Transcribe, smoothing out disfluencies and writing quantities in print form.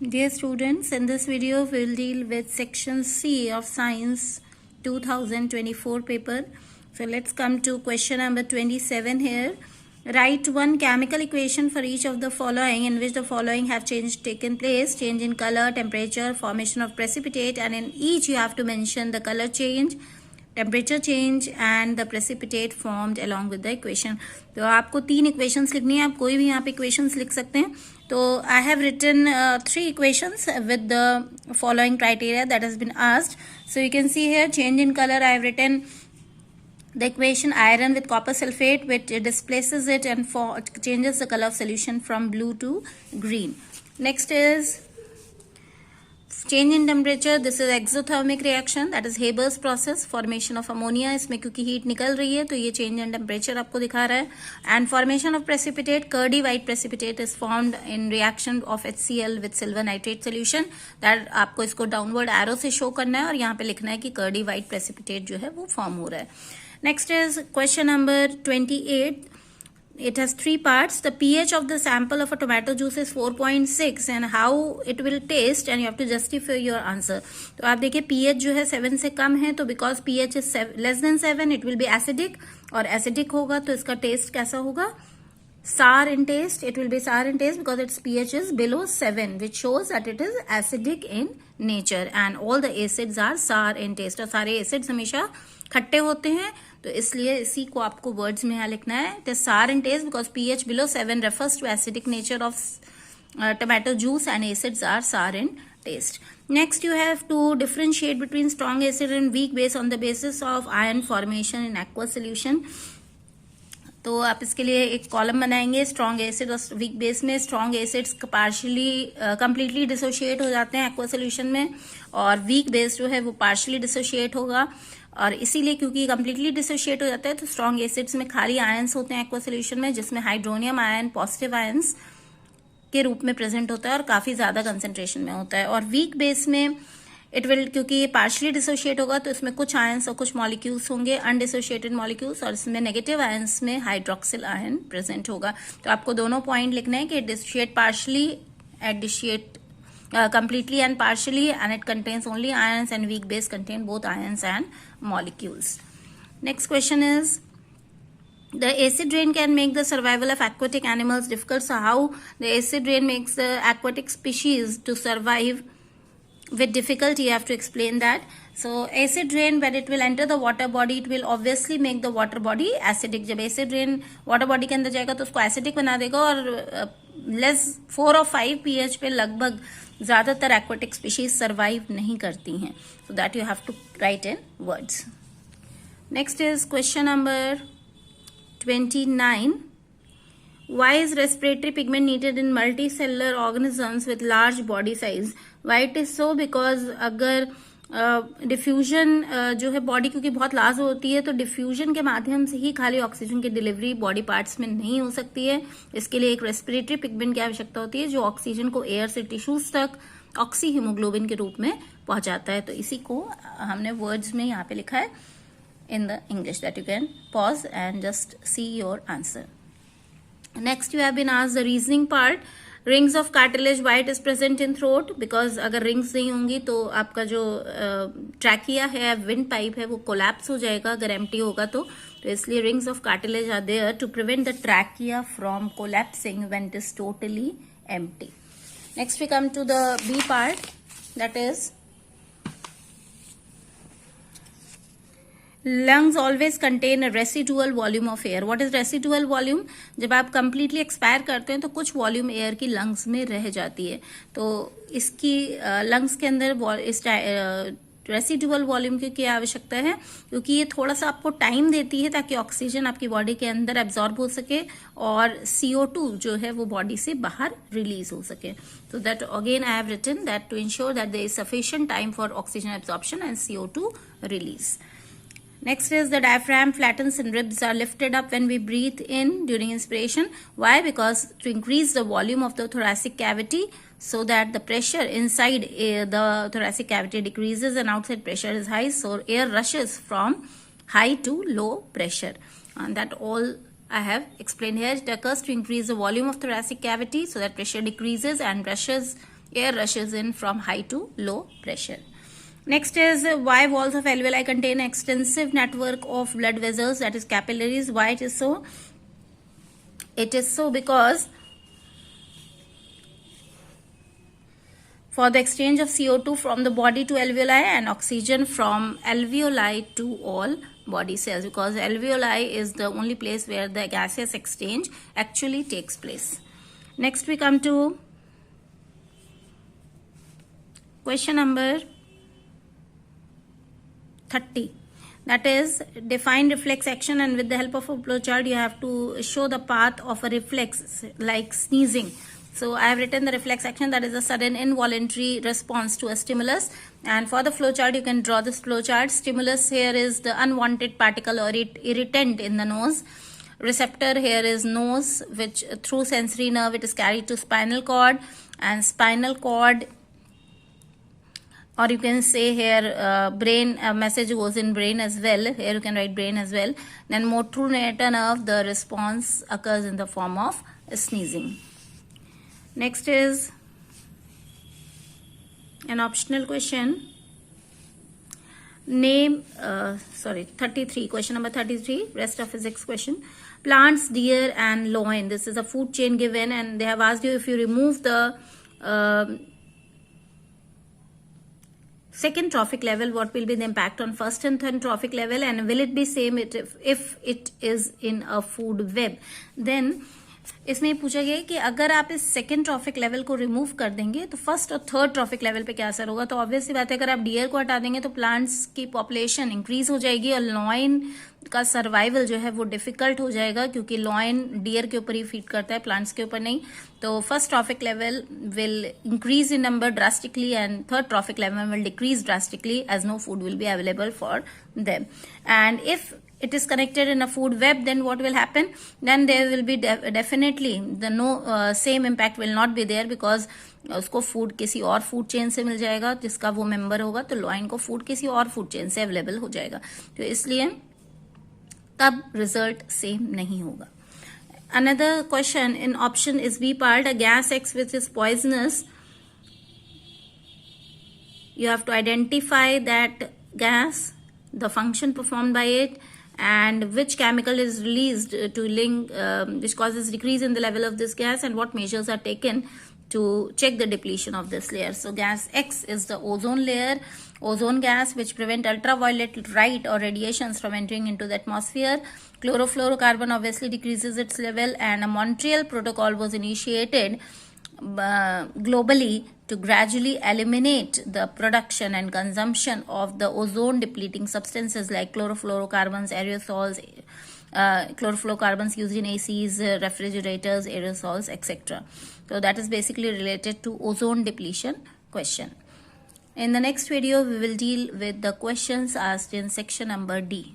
Dear students, in this video we will deal with section C of Science 2024 paper. So let's come to question number 27 here. Write one chemical equation for each of the following in which the following have taken place: change in color, temperature, formation of precipitate, and in each you have to mention the color change, temperature change and the precipitate formed along with the equation. तो आपको 3 equations लिखनी है. आप कोई भी यहाँ पे equations लिख सकते हैं. तो I have written 3 equations with the following criteria that has been asked. So you can see here change in colour. I have written the equation iron with copper sulfate which displaces it and changes the color of solution from blue to green. Next is change in temperature. This is exothermic reaction, that is Haber's process, formation of ammonia. इसमें क्योंकि heat निकल रही है तो ये change in temperature आपको दिखा रहा है. And formation of precipitate, curdy white precipitate is formed in reaction of HCl with silver nitrate solution. That आपको इसको downward arrow से show करना है और यहाँ पे लिखना है कि curdy white precipitate जो है वो form हो रहा है. Next is question number 28. It has 3 parts. The pH of the sample of a tomato juice is 4.6 and how it will taste, and you have to justify your answer. तो आप देखिए pH जो है 7 से कम है, तो because pH is less than 7 it will be acidic, और acidic होगा तो इसका taste कैसा होगा? Sour in taste. It will be sour in taste because its pH is below 7, which shows that it is acidic in nature, and all the acids are sour in taste. और सारे acids हमेशा खट्टे होते हैं, तो इसलिए इसी को आपको वर्ड्स में यहाँ लिखना है. इट इज सार इन test because pH below 7 refers to acidic nature of tomato juice and acids are sour in taste. Next you have to differentiate between strong acid and weak base on the basis of ion formation in aqueous solution. तो आप इसके लिए एक column बनाएंगे strong acid और weak base में. Strong acids partially completely dissociate हो जाते हैं एक्वा सोल्यूशन में, और वीक बेस जो है वो पार्शियली डिसोशिएट होगा. और इसीलिए क्योंकि कंप्लीटली डिसोशिएट हो जाता है तो स्ट्रॉन्ग एसिड्स में खाली आयंस होते हैं एक्वा सोल्यूशन में, जिसमें हाइड्रोनियम आयन पॉजिटिव आयंस के रूप में प्रेजेंट होता है और काफी ज्यादा कंसेंट्रेशन में होता है. और वीक बेस में इट विल, क्योंकि ये पार्शियली डिसोशिएट होगा तो इसमें कुछ आयंस और कुछ मॉलिक्यूल्स होंगे अनडिसोशिएटेड मॉलिक्यूल्स, और इसमें नेगेटिव आयंस में हाइड्रोक्सिल आयन प्रेजेंट होगा. तो आपको दोनों पॉइंट लिखने हैं कि dissociate partially, dissociate completely and partially, and it contains only ions, and weak base contain both ions and molecules. Next question is, the acid rain can make the survival of aquatic animals difficult. So how the acid rain makes the aquatic species to survive with difficulty? You have to explain that. So acid rain, when it will enter the water body, it will obviously make the water body acidic. जब acid rain water body के अंदर जाएगा तो उसको acidic बना देगा, और less 4 और 5 pH पे लगभग ज्यादातर aquatic species survive नहीं करती हैं. So that you have to write in words. Next is question number 29. Why is respiratory pigment needed in multicellular organisms with large body size? Why it is so? Because अगर diffusion जो है body क्योंकि बहुत large होती है, तो diffusion के माध्यम से ही खाली ऑक्सीजन की डिलीवरी बॉडी पार्ट्स में नहीं हो सकती है. इसके लिए एक रेस्पिरेटरी पिगमेंट की आवश्यकता होती है जो ऑक्सीजन को एयर से टिश्यूज तक ऑक्सी हीमोग्लोबिन के रूप में पहुंचाता है. तो इसी को हमने वर्ड्स में यहाँ पे लिखा है in the English, that you can pause and just see your answer. Next you have been asked the reasoning part. Rings of cartilage white is present in throat, because अगर रिंग्स नहीं होंगी तो आपका जो ट्रैकिया है, wind pipe है, वो collapse हो जाएगा अगर एम्प्टी होगा तो इसलिए rings of cartilage are there to prevent the trachea from collapsing when it is totally empty. Next we come to the B part, that is lungs always contain a residual volume of air. What is residual volume? जब आप completely expire करते हैं तो कुछ volume air की lungs में रह जाती है. तो इसकी लंग्स के अंदर इस रेसिडुअल वॉल्यूम की क्या आवश्यकता है? क्योंकि ये थोड़ा सा आपको टाइम देती है ताकि ऑक्सीजन आपकी बॉडी के अंदर एब्जॉर्ब हो सके और CO2 जो है वो बॉडी से बाहर रिलीज हो सके. तो that again I have written that to ensure that there is sufficient time for oxygen absorption and CO2 release. Next is the diaphragm flattens and ribs are lifted up when we breathe in during inspiration. Why? Because to increase the volume of the thoracic cavity so that the pressure inside the thoracic cavity decreases and outside pressure is high, so air rushes from high to low pressure. And that all I have explained here. It occurs to increase the volume of thoracic cavity so that pressure decreases and rushes air rushes in from high to low pressure. Next is why walls of alveoli contain extensive network of blood vessels, that is capillaries. Why it is so? It is so because for the exchange of CO2 from the body to alveoli and oxygen from alveoli to all body cells, because alveoli is the only place where the gaseous exchange actually takes place. Next we come to question number 30. That is, define reflex action, and with the help of a flowchart you have to show the path of a reflex like sneezing. So I have written the reflex action, that is a sudden involuntary response to a stimulus, and for the flowchart you can draw this flowchart. Stimulus here is the unwanted particle or irritant in the nose. Receptor here is nose, which through sensory nerve it is carried to spinal cord, and spinal cord, or you can say here brain, a message goes in brain as well. Here you can write brain as well. Then motor nerve, the response occurs in the form of sneezing. Next is an optional question. Name, 33, question number 33, rest of physics question. Plants, deer and loin. This is a food chain given, and they have asked you if you remove the second trophic level, what will be the impact on first and third trophic level, and will it be same if it is in a food web. Then इसमें पूछा गया कि अगर आप इस second trophic level को remove कर देंगे तो फर्स्ट और थर्ड ट्रॉफिक लेवल पे क्या असर होगा. तो ऑब्वियसली बात है, अगर आप डियर को हटा देंगे तो प्लांट्स की पॉपुलेशन इंक्रीज हो जाएगी और लॉइन का सर्वाइवल जो है वो डिफिकल्ट हो जाएगा, क्योंकि लॉइन डियर के ऊपर ही फीड करता है, प्लांट्स के ऊपर नहीं. तो first trophic level will increase in number drastically and third trophic level will decrease drastically as no food will be available for them. And if it is connected in a food web, then what will happen? Then there will be definitely the same impact will not be there, because उसको food किसी और food chain से मिल जाएगा जिसका वो member होगा, तो lion को फूड किसी और फूड चेन से अवेलेबल हो जाएगा. तो इसलिए तब रिजल्ट सेम नहीं होगा. Another question in option is B part, a gas X which is poisonous. You have to identify that gas, the function performed by it, and which chemical is released to link which causes decrease in the level of this gas, and what measures are taken to check the depletion of this layer. So gas X is the ozone layer, ozone gas, which prevent ultraviolet light or radiations from entering into the atmosphere. Chlorofluorocarbon obviously decreases its level, and a Montreal Protocol was initiated globally to gradually eliminate the production and consumption of the ozone depleting substances like chlorofluorocarbons, aerosols, chlorofluorocarbons used in ACs, refrigerators, aerosols, etc. So that is basically related to ozone depletion question. In the next video, we will deal with the questions asked in section number D.